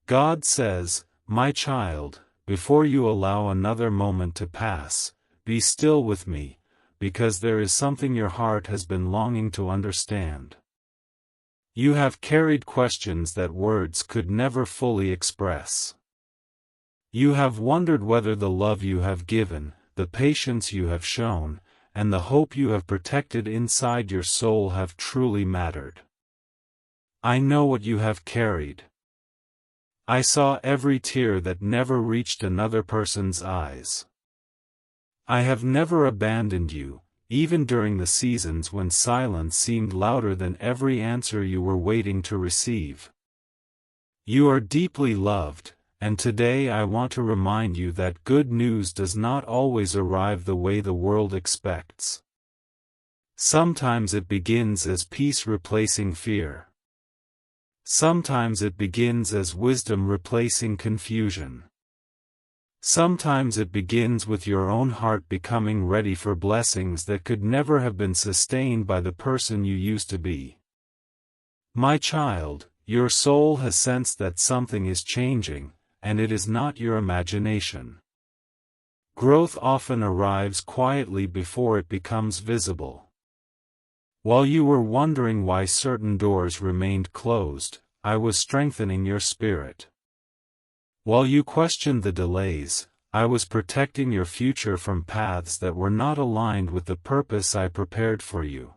God says, "My child, before you allow another moment to pass, be still with me, because there is something your heart has been longing to understand. You have carried questions that words could never fully express. You have wondered whether the love you have given, the patience you have shown, and the hope you have protected inside your soul have truly mattered. I know what you have carried. I saw every tear that never reached another person's eyes. I have never abandoned you, even during the seasons when silence seemed louder than every answer you were waiting to receive. You are deeply loved, and today I want to remind you that good news does not always arrive the way the world expects. Sometimes it begins as peace replacing fear. Sometimes it begins as wisdom replacing confusion. Sometimes it begins with your own heart becoming ready for blessings that could never have been sustained by the person you used to be. My child, your soul has sensed that something is changing, and it is not your imagination. Growth often arrives quietly before it becomes visible. While you were wondering why certain doors remained closed, I was strengthening your spirit. While you questioned the delays, I was protecting your future from paths that were not aligned with the purpose I prepared for you.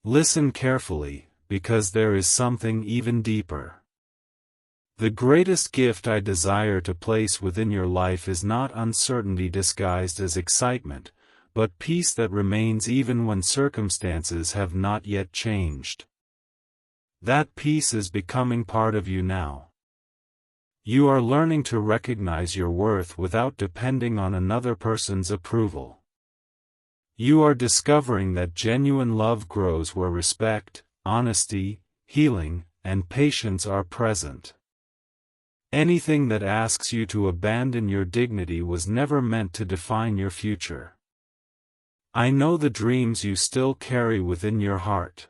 Listen carefully, because there is something even deeper. The greatest gift I desire to place within your life is not uncertainty disguised as excitement, but peace that remains even when circumstances have not yet changed. That peace is becoming part of you now. You are learning to recognize your worth without depending on another person's approval. You are discovering that genuine love grows where respect, honesty, healing, and patience are present. Anything that asks you to abandon your dignity was never meant to define your future. I know the dreams you still carry within your heart.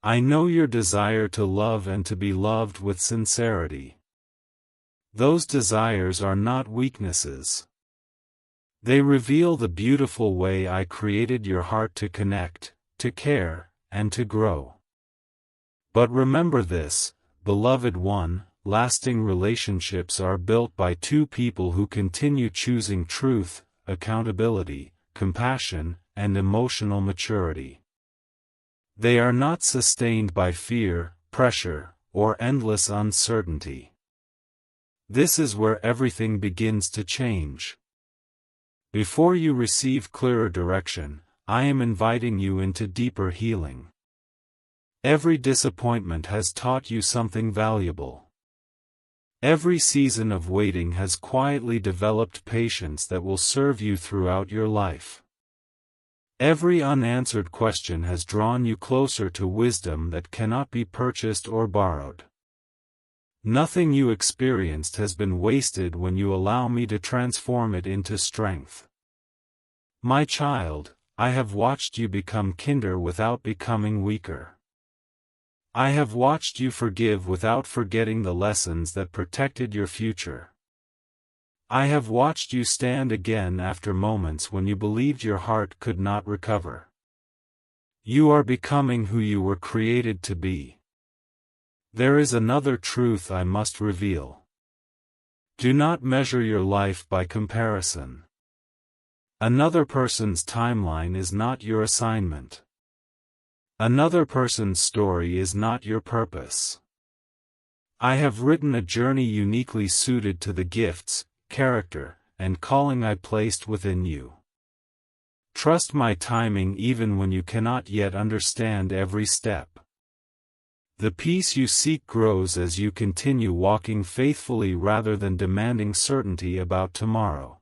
I know your desire to love and to be loved with sincerity. Those desires are not weaknesses. They reveal the beautiful way I created your heart to connect, to care, and to grow. But remember this, beloved one, lasting relationships are built by two people who continue choosing truth, accountability, compassion, and emotional maturity. They are not sustained by fear, pressure, or endless uncertainty. This is where everything begins to change. Before you receive clearer direction, I am inviting you into deeper healing. Every disappointment has taught you something valuable. Every season of waiting has quietly developed patience that will serve you throughout your life. Every unanswered question has drawn you closer to wisdom that cannot be purchased or borrowed. Nothing you experienced has been wasted when you allow me to transform it into strength. My child, I have watched you become kinder without becoming weaker. I have watched you forgive without forgetting the lessons that protected your future. I have watched you stand again after moments when you believed your heart could not recover. You are becoming who you were created to be. There is another truth I must reveal. Do not measure your life by comparison. Another person's timeline is not your assignment. Another person's story is not your purpose. I have written a journey uniquely suited to the gifts, character, and calling I placed within you. Trust my timing even when you cannot yet understand every step. The peace you seek grows as you continue walking faithfully rather than demanding certainty about tomorrow.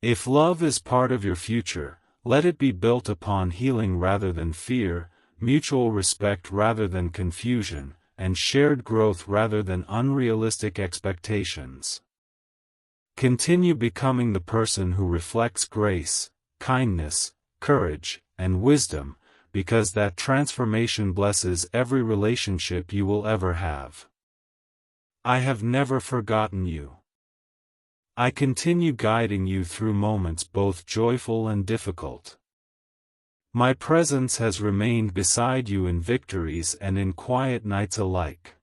If love is part of your future, let it be built upon healing rather than fear, mutual respect rather than confusion, and shared growth rather than unrealistic expectations. Continue becoming the person who reflects grace, kindness, courage, and wisdom, because that transformation blesses every relationship you will ever have. I have never forgotten you. I continue guiding you through moments both joyful and difficult. My presence has remained beside you in victories and in quiet nights alike.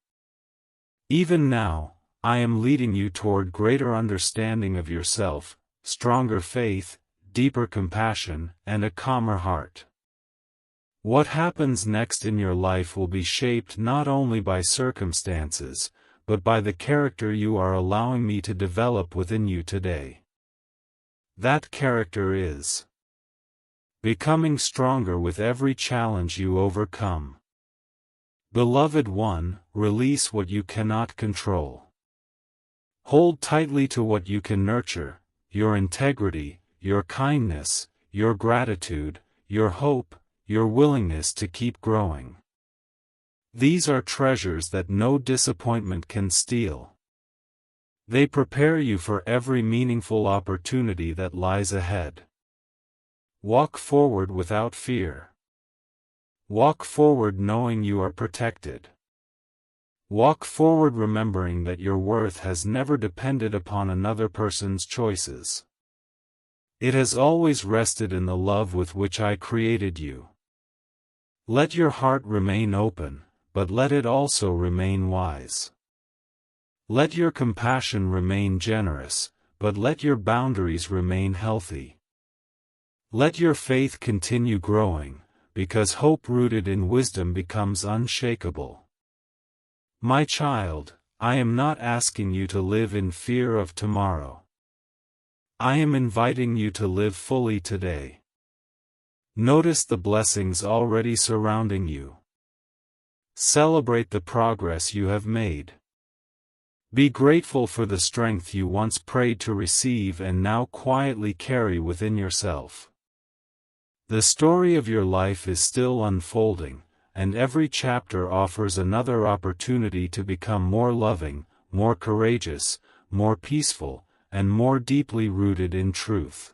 Even now, I am leading you toward greater understanding of yourself, stronger faith, deeper compassion, and a calmer heart. What happens next in your life will be shaped not only by circumstances, but by the character you are allowing me to develop within you today. That character is becoming stronger with every challenge you overcome. Beloved one, release what you cannot control. Hold tightly to what you can nurture, your integrity, your kindness, your gratitude, your hope, your willingness to keep growing. These are treasures that no disappointment can steal. They prepare you for every meaningful opportunity that lies ahead. Walk forward without fear. Walk forward knowing you are protected. Walk forward remembering that your worth has never depended upon another person's choices. It has always rested in the love with which I created you. Let your heart remain open, but let it also remain wise. Let your compassion remain generous, but let your boundaries remain healthy. Let your faith continue growing, because hope rooted in wisdom becomes unshakable. My child, I am not asking you to live in fear of tomorrow. I am inviting you to live fully today. Notice the blessings already surrounding you. Celebrate the progress you have made. Be grateful for the strength you once prayed to receive and now quietly carry within yourself. The story of your life is still unfolding, and every chapter offers another opportunity to become more loving, more courageous, more peaceful, and more deeply rooted in truth.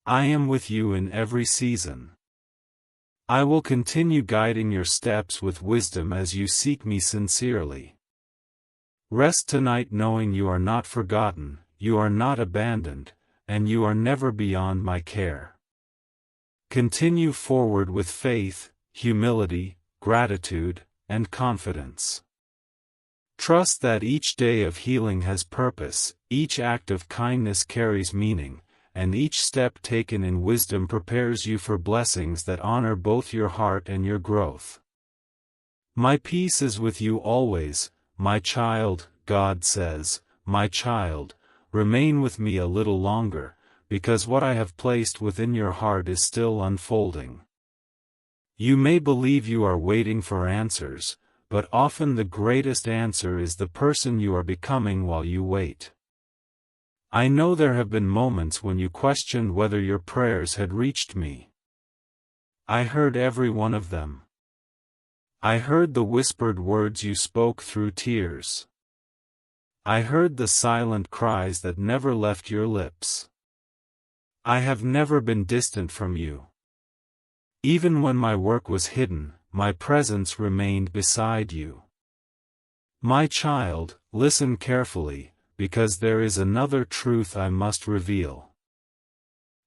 I am with you in every season. I will continue guiding your steps with wisdom as you seek me sincerely. Rest tonight knowing you are not forgotten, you are not abandoned, and you are never beyond my care. Continue forward with faith, humility, gratitude, and confidence. Trust that each day of healing has purpose, each act of kindness carries meaning, and each step taken in wisdom prepares you for blessings that honor both your heart and your growth. My peace is with you always, my child, God says, my child, remain with me a little longer, because what I have placed within your heart is still unfolding. You may believe you are waiting for answers, but often the greatest answer is the person you are becoming while you wait. I know there have been moments when you questioned whether your prayers had reached me. I heard every one of them. I heard the whispered words you spoke through tears. I heard the silent cries that never left your lips. I have never been distant from you. Even when my work was hidden, my presence remained beside you. My child, listen carefully, because there is another truth I must reveal.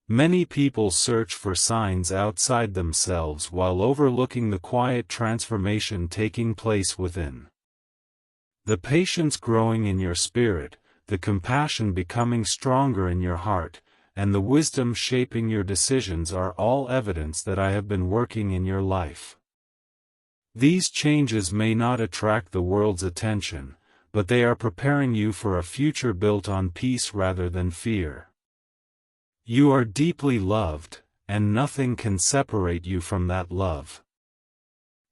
Many people search for signs outside themselves while overlooking the quiet transformation taking place within. The patience growing in your spirit, the compassion becoming stronger in your heart, and the wisdom shaping your decisions are all evidence that I have been working in your life. These changes may not attract the world's attention, but they are preparing you for a future built on peace rather than fear. You are deeply loved, and nothing can separate you from that love.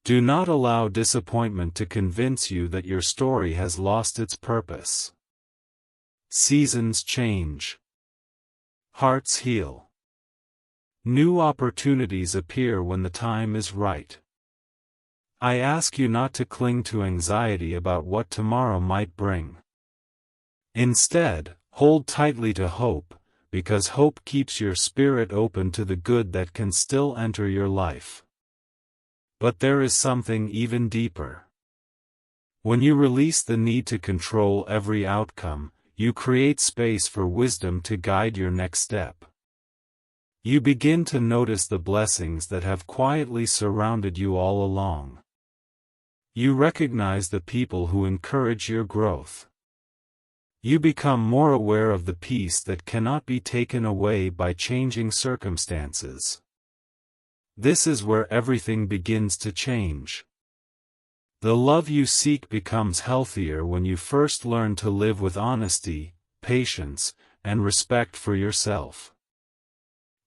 Do not allow disappointment to convince you that your story has lost its purpose. Seasons change. Hearts heal. New opportunities appear when the time is right. I ask you not to cling to anxiety about what tomorrow might bring. Instead, hold tightly to hope, because hope keeps your spirit open to the good that can still enter your life. But there is something even deeper. When you release the need to control every outcome, you create space for wisdom to guide your next step. You begin to notice the blessings that have quietly surrounded you all along. You recognize the people who encourage your growth. You become more aware of the peace that cannot be taken away by changing circumstances. This is where everything begins to change. The love you seek becomes healthier when you first learn to live with honesty, patience, and respect for yourself.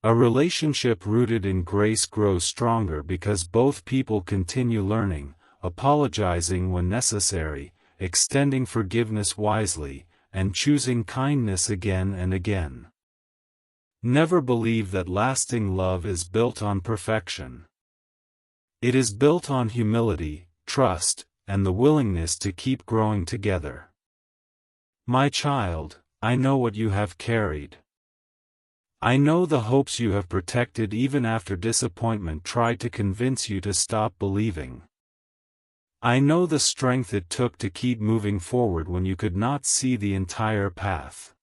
A relationship rooted in grace grows stronger because both people continue learning, apologizing when necessary, extending forgiveness wisely, and choosing kindness again and again. Never believe that lasting love is built on perfection. It is built on humility, trust, and the willingness to keep growing together. My child, I know what you have carried. I know the hopes you have protected even after disappointment tried to convince you to stop believing. I know the strength it took to keep moving forward when you could not see the entire path.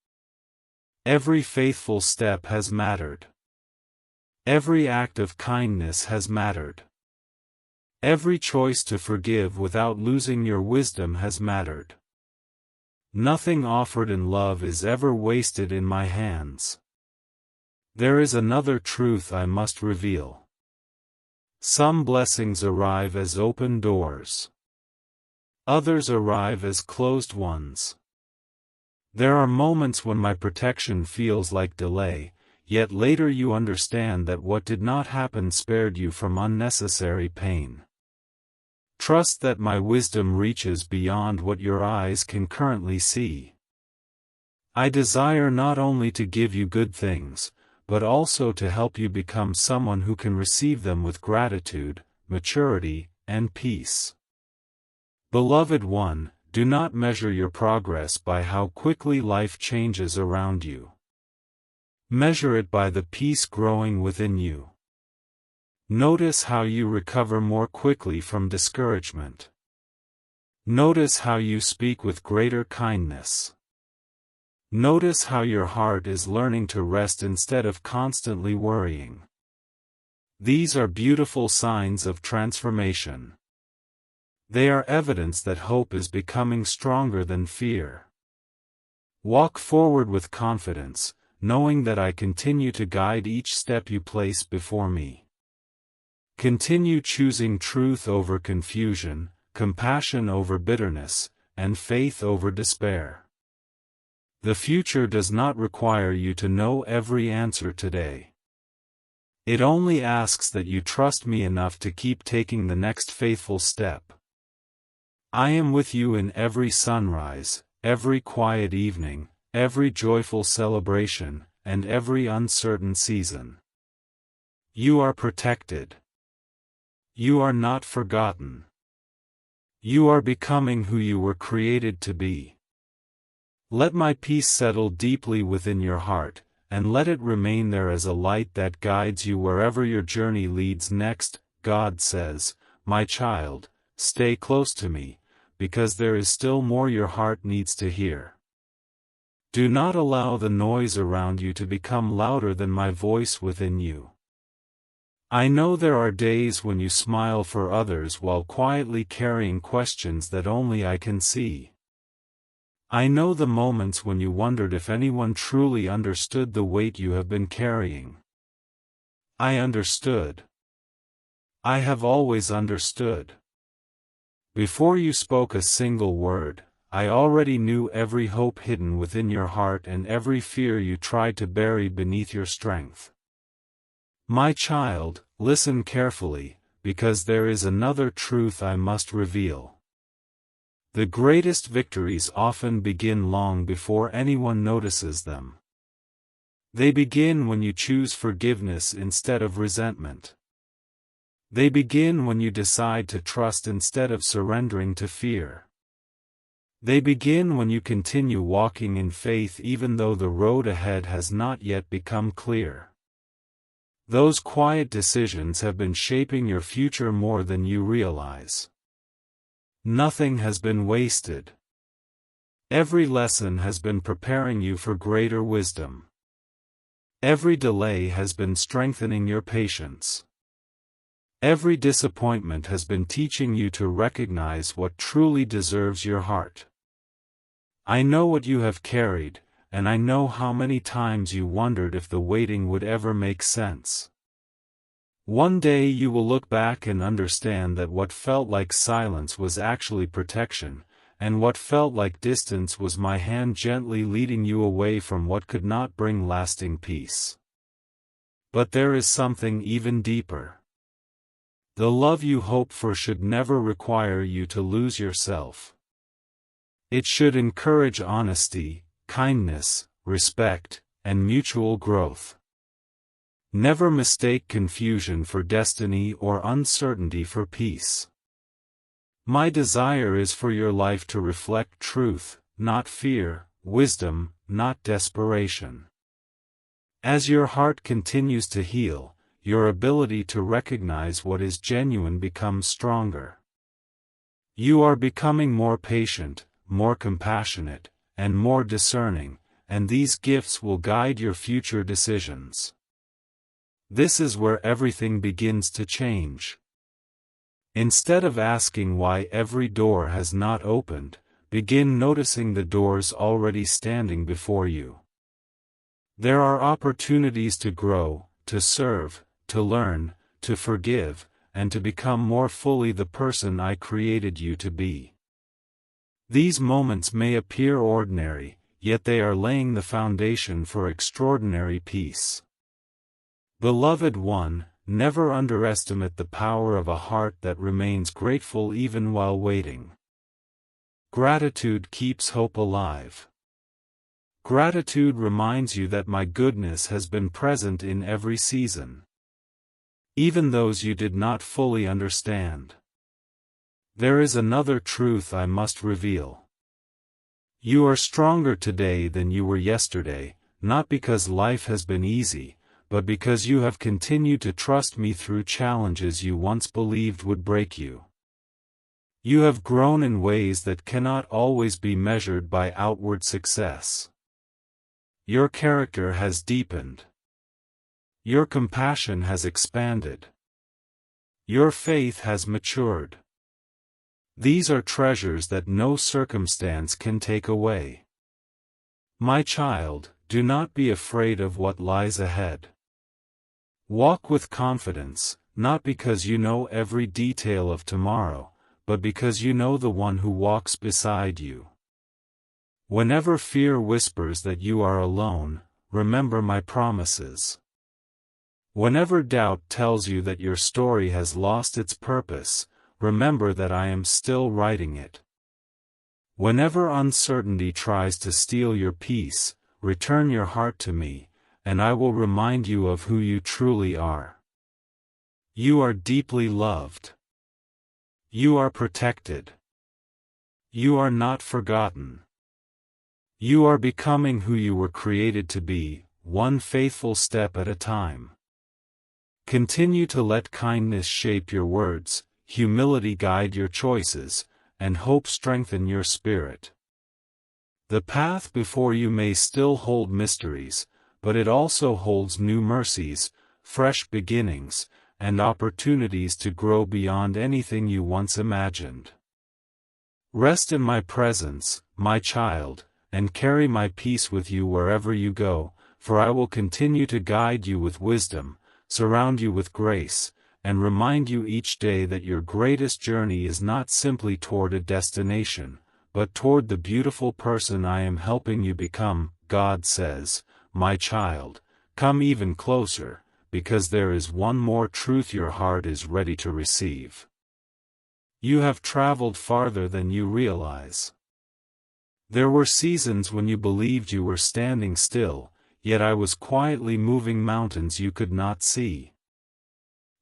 Every faithful step has mattered. Every act of kindness has mattered. Every choice to forgive without losing your wisdom has mattered. Nothing offered in love is ever wasted in my hands. There is another truth I must reveal. Some blessings arrive as open doors. Others arrive as closed ones. There are moments when my protection feels like delay, yet later you understand that what did not happen spared you from unnecessary pain. Trust that my wisdom reaches beyond what your eyes can currently see. I desire not only to give you good things, but also to help you become someone who can receive them with gratitude, maturity, and peace. Beloved one, do not measure your progress by how quickly life changes around you. Measure it by the peace growing within you. Notice how you recover more quickly from discouragement. Notice how you speak with greater kindness. Notice how your heart is learning to rest instead of constantly worrying. These are beautiful signs of transformation. They are evidence that hope is becoming stronger than fear. Walk forward with confidence, knowing that I continue to guide each step you place before me. Continue choosing truth over confusion, compassion over bitterness, and faith over despair. The future does not require you to know every answer today. It only asks that you trust me enough to keep taking the next faithful step. I am with you in every sunrise, every quiet evening, every joyful celebration, and every uncertain season. You are protected. You are not forgotten. You are becoming who you were created to be. Let my peace settle deeply within your heart, and let it remain there as a light that guides you wherever your journey leads next. God says, my child, stay close to me, because there is still more your heart needs to hear. Do not allow the noise around you to become louder than my voice within you. I know there are days when you smile for others while quietly carrying questions that only I can see. I know the moments when you wondered if anyone truly understood the weight you have been carrying. I understood. I have always understood. Before you spoke a single word, I already knew every hope hidden within your heart and every fear you tried to bury beneath your strength. My child, listen carefully, because there is another truth I must reveal. The greatest victories often begin long before anyone notices them. They begin when you choose forgiveness instead of resentment. They begin when you decide to trust instead of surrendering to fear. They begin when you continue walking in faith even though the road ahead has not yet become clear. Those quiet decisions have been shaping your future more than you realize. Nothing has been wasted. Every lesson has been preparing you for greater wisdom. Every delay has been strengthening your patience. Every disappointment has been teaching you to recognize what truly deserves your heart. I know what you have carried, and I know how many times you wondered if the waiting would ever make sense. One day you will look back and understand that what felt like silence was actually protection, and what felt like distance was my hand gently leading you away from what could not bring lasting peace. But there is something even deeper. The love you hope for should never require you to lose yourself. It should encourage honesty, kindness, respect, and mutual growth. Never mistake confusion for destiny or uncertainty for peace. My desire is for your life to reflect truth, not fear, wisdom, not desperation. As your heart continues to heal, your ability to recognize what is genuine becomes stronger. You are becoming more patient, more compassionate, and more discerning, and these gifts will guide your future decisions. This is where everything begins to change. Instead of asking why every door has not opened, begin noticing the doors already standing before you. There are opportunities to grow, to serve, to learn, to forgive, and to become more fully the person I created you to be. These moments may appear ordinary, yet they are laying the foundation for extraordinary peace. Beloved one, never underestimate the power of a heart that remains grateful even while waiting. Gratitude keeps hope alive. Gratitude reminds you that my goodness has been present in every season, even those you did not fully understand. There is another truth I must reveal. You are stronger today than you were yesterday, not because life has been easy, but because you have continued to trust me through challenges you once believed would break you. You have grown in ways that cannot always be measured by outward success. Your character has deepened. Your compassion has expanded. Your faith has matured. These are treasures that no circumstance can take away. My child, do not be afraid of what lies ahead. Walk with confidence, not because you know every detail of tomorrow, but because you know the one who walks beside you. Whenever fear whispers that you are alone, remember my promises. Whenever doubt tells you that your story has lost its purpose, remember that I am still writing it. Whenever uncertainty tries to steal your peace, return your heart to me, and I will remind you of who you truly are. You are deeply loved. You are protected. You are not forgotten. You are becoming who you were created to be, one faithful step at a time. Continue to let kindness shape your words, humility guide your choices, and hope strengthen your spirit. The path before you may still hold mysteries, but it also holds new mercies, fresh beginnings, and opportunities to grow beyond anything you once imagined. Rest in my presence, my child, and carry my peace with you wherever you go, for I will continue to guide you with wisdom, surround you with grace, and remind you each day that your greatest journey is not simply toward a destination, but toward the beautiful person I am helping you become. God says, my child, come even closer, because there is one more truth your heart is ready to receive. You have traveled farther than you realize. There were seasons when you believed you were standing still, yet I was quietly moving mountains you could not see.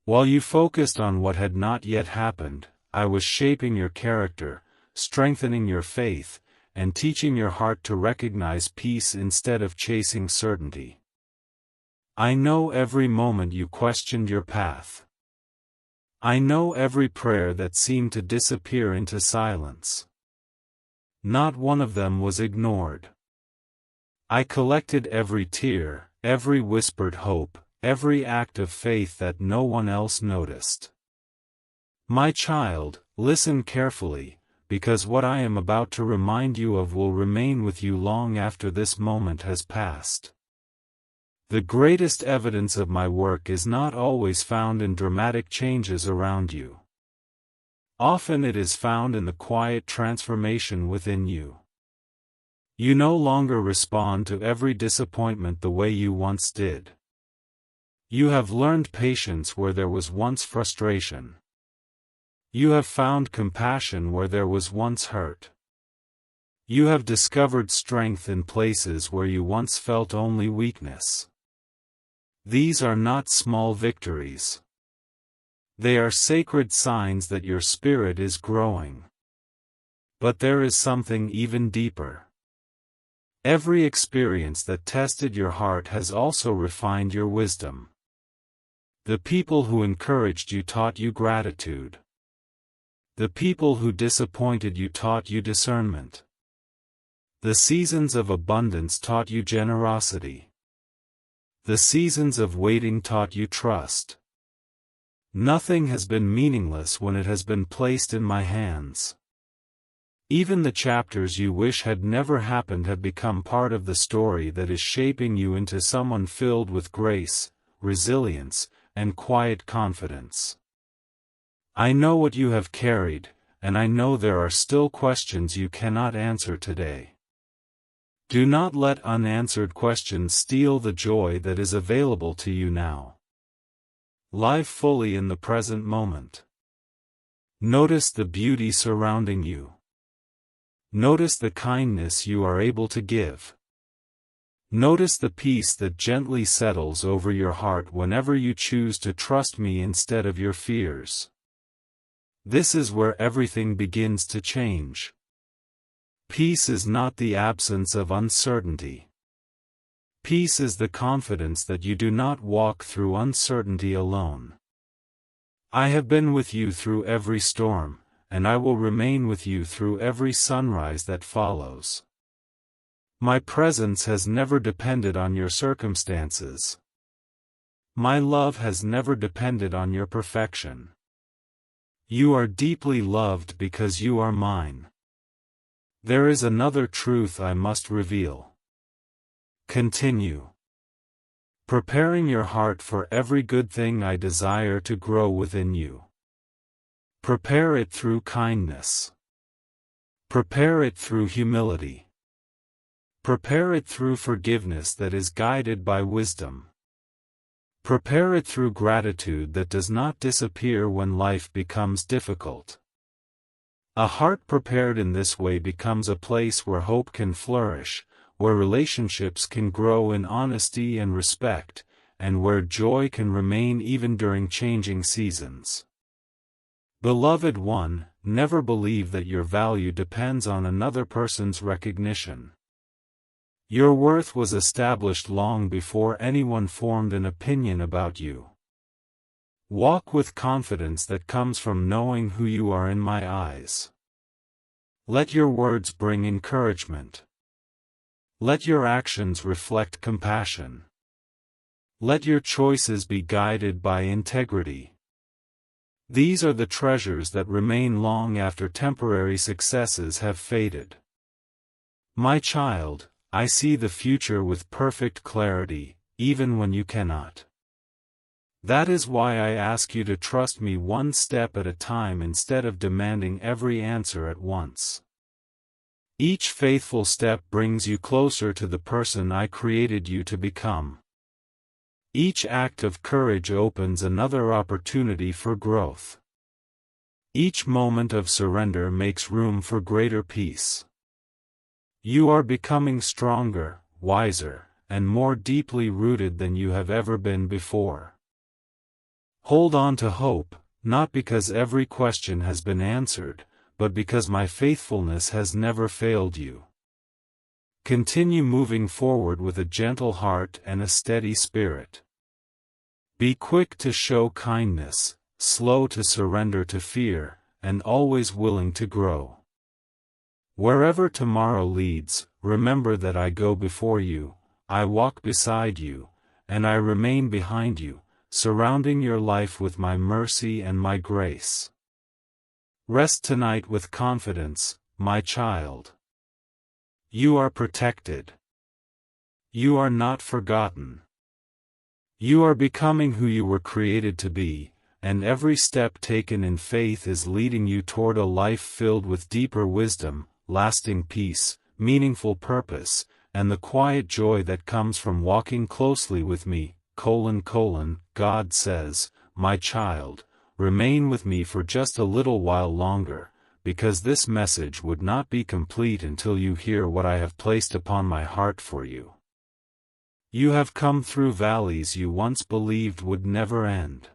While you focused on what had not yet happened, I was shaping your character, strengthening your faith, and teaching your heart to recognize peace instead of chasing certainty. I know every moment you questioned your path. I know every prayer that seemed to disappear into silence. Not one of them was ignored. I collected every tear, every whispered hope, every act of faith that no one else noticed. My child, listen carefully, because what I am about to remind you of will remain with you long after this moment has passed. The greatest evidence of my work is not always found in dramatic changes around you. Often it is found in the quiet transformation within you. You no longer respond to every disappointment the way you once did. You have learned patience where there was once frustration. You have found compassion where there was once hurt. You have discovered strength in places where you once felt only weakness. These are not small victories. They are sacred signs that your spirit is growing. But there is something even deeper. Every experience that tested your heart has also refined your wisdom. The people who encouraged you taught you gratitude. The people who disappointed you taught you discernment. The seasons of abundance taught you generosity. The seasons of waiting taught you trust. Nothing has been meaningless when it has been placed in my hands. Even the chapters you wish had never happened have become part of the story that is shaping you into someone filled with grace, resilience, and quiet confidence. I know what you have carried, and I know there are still questions you cannot answer today. Do not let unanswered questions steal the joy that is available to you now. Live fully in the present moment. Notice the beauty surrounding you. Notice the kindness you are able to give. Notice the peace that gently settles over your heart whenever you choose to trust me instead of your fears. This is where everything begins to change. Peace is not the absence of uncertainty. Peace is the confidence that you do not walk through uncertainty alone. I have been with you through every storm, and I will remain with you through every sunrise that follows. My presence has never depended on your circumstances. My love has never depended on your perfection. You are deeply loved because you are mine. There is another truth I must reveal. Continue preparing your heart for every good thing I desire to grow within you. Prepare it through kindness. Prepare it through humility. Prepare it through forgiveness that is guided by wisdom. Prepare it through gratitude that does not disappear when life becomes difficult. A heart prepared in this way becomes a place where hope can flourish, where relationships can grow in honesty and respect, and where joy can remain even during changing seasons. Beloved one, never believe that your value depends on another person's recognition. Your worth was established long before anyone formed an opinion about you. Walk with confidence that comes from knowing who you are in my eyes. Let your words bring encouragement. Let your actions reflect compassion. Let your choices be guided by integrity. These are the treasures that remain long after temporary successes have faded. My child, I see the future with perfect clarity, even when you cannot. That is why I ask you to trust me one step at a time instead of demanding every answer at once. Each faithful step brings you closer to the person I created you to become. Each act of courage opens another opportunity for growth. Each moment of surrender makes room for greater peace. You are becoming stronger, wiser, and more deeply rooted than you have ever been before. Hold on to hope, not because every question has been answered, but because my faithfulness has never failed you. Continue moving forward with a gentle heart and a steady spirit. Be quick to show kindness, slow to surrender to fear, and always willing to grow. Wherever tomorrow leads, remember that I go before you, I walk beside you, and I remain behind you, surrounding your life with my mercy and my grace. Rest tonight with confidence, my child. You are protected. You are not forgotten. You are becoming who you were created to be, and every step taken in faith is leading you toward a life filled with deeper wisdom, lasting peace, meaningful purpose, and the quiet joy that comes from walking closely with me. God says, my child, remain with me for just a little while longer, because this message would not be complete until you hear what I have placed upon my heart for you. You have come through valleys you once believed would never end.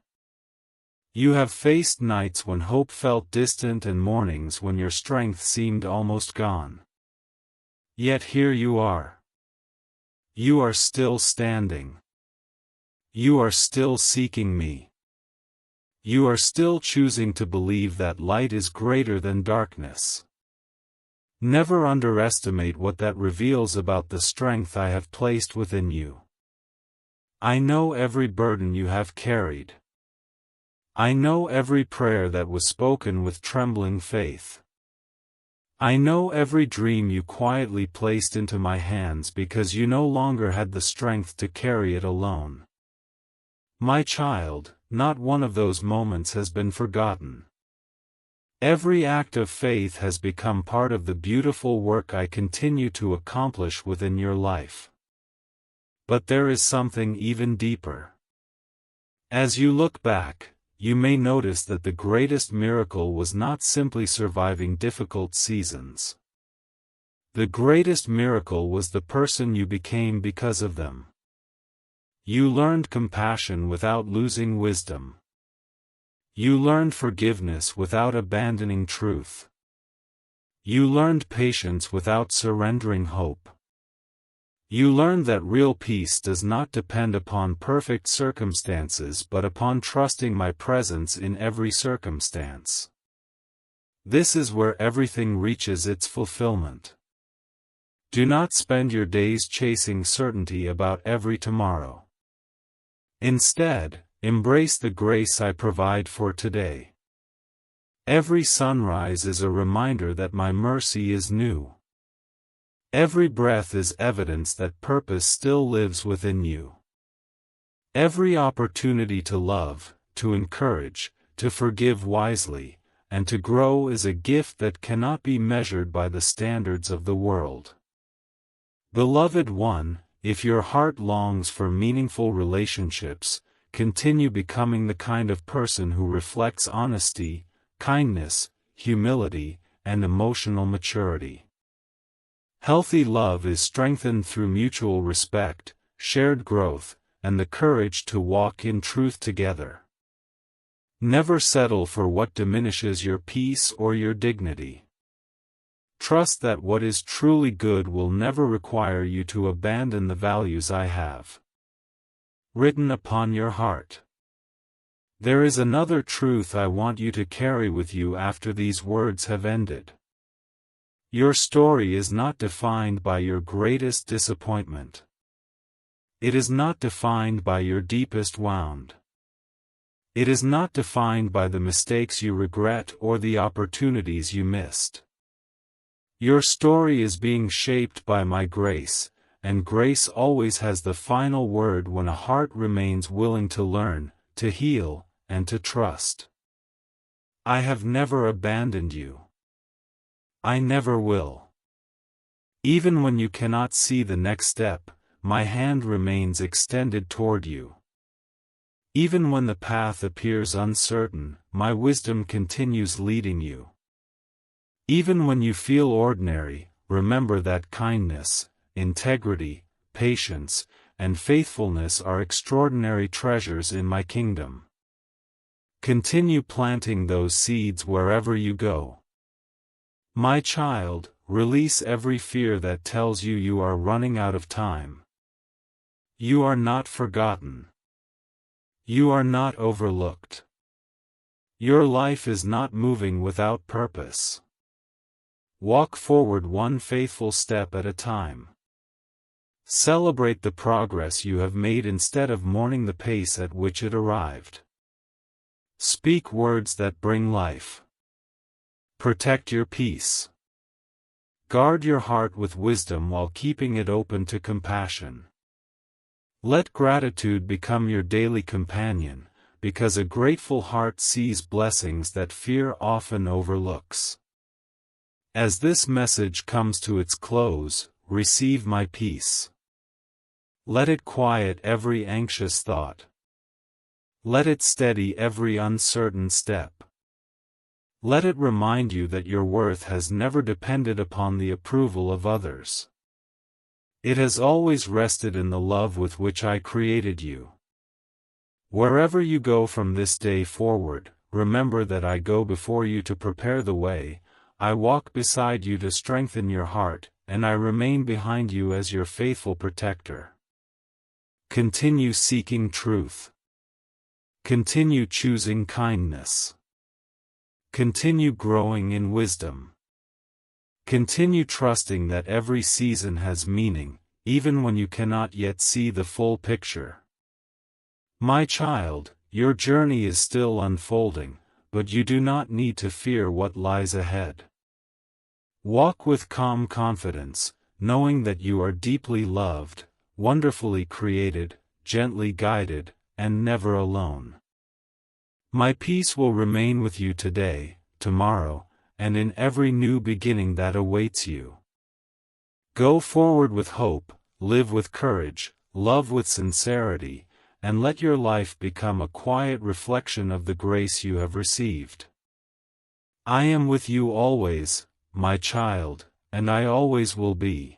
You have faced nights when hope felt distant and mornings when your strength seemed almost gone. Yet here you are. You are still standing. You are still seeking me. You are still choosing to believe that light is greater than darkness. Never underestimate what that reveals about the strength I have placed within you. I know every burden you have carried. I know every prayer that was spoken with trembling faith. I know every dream you quietly placed into my hands because you no longer had the strength to carry it alone. My child, not one of those moments has been forgotten. Every act of faith has become part of the beautiful work I continue to accomplish within your life. But there is something even deeper. As you look back, you may notice that the greatest miracle was not simply surviving difficult seasons. The greatest miracle was the person you became because of them. You learned compassion without losing wisdom. You learned forgiveness without abandoning truth. You learned patience without surrendering hope. You learned that real peace does not depend upon perfect circumstances but upon trusting my presence in every circumstance. This is where everything reaches its fulfillment. Do not spend your days chasing certainty about every tomorrow. Instead, embrace the grace I provide for today. Every sunrise is a reminder that my mercy is new. Every breath is evidence that purpose still lives within you. Every opportunity to love, to encourage, to forgive wisely, and to grow is a gift that cannot be measured by the standards of the world. Beloved one, if your heart longs for meaningful relationships, continue becoming the kind of person who reflects honesty, kindness, humility, and emotional maturity. Healthy love is strengthened through mutual respect, shared growth, and the courage to walk in truth together. Never settle for what diminishes your peace or your dignity. Trust that what is truly good will never require you to abandon the values I have written upon your heart. There is another truth I want you to carry with you after these words have ended. Your story is not defined by your greatest disappointment. It is not defined by your deepest wound. It is not defined by the mistakes you regret or the opportunities you missed. Your story is being shaped by my grace, and grace always has the final word when a heart remains willing to learn, to heal, and to trust. I have never abandoned you. I never will. Even when you cannot see the next step, my hand remains extended toward you. Even when the path appears uncertain, my wisdom continues leading you. Even when you feel ordinary, remember that kindness, integrity, patience, and faithfulness are extraordinary treasures in my kingdom. Continue planting those seeds wherever you go. My child, release every fear that tells you you are running out of time. You are not forgotten. You are not overlooked. Your life is not moving without purpose. Walk forward one faithful step at a time. Celebrate the progress you have made instead of mourning the pace at which it arrived. Speak words that bring life. Protect your peace. Guard your heart with wisdom while keeping it open to compassion. Let gratitude become your daily companion, because a grateful heart sees blessings that fear often overlooks. As this message comes to its close, receive my peace. Let it quiet every anxious thought. Let it steady every uncertain step. Let it remind you that your worth has never depended upon the approval of others. It has always rested in the love with which I created you. Wherever you go from this day forward, remember that I go before you to prepare the way, I walk beside you to strengthen your heart, and I remain behind you as your faithful protector. Continue seeking truth. Continue choosing kindness. Continue growing in wisdom. Continue trusting that every season has meaning, even when you cannot yet see the full picture. My child, your journey is still unfolding, but you do not need to fear what lies ahead. Walk with calm confidence, knowing that you are deeply loved, wonderfully created, gently guided, and never alone. My peace will remain with you today, tomorrow, and in every new beginning that awaits you. Go forward with hope, live with courage, love with sincerity, and let your life become a quiet reflection of the grace you have received. I am with you always, my child, and I always will be.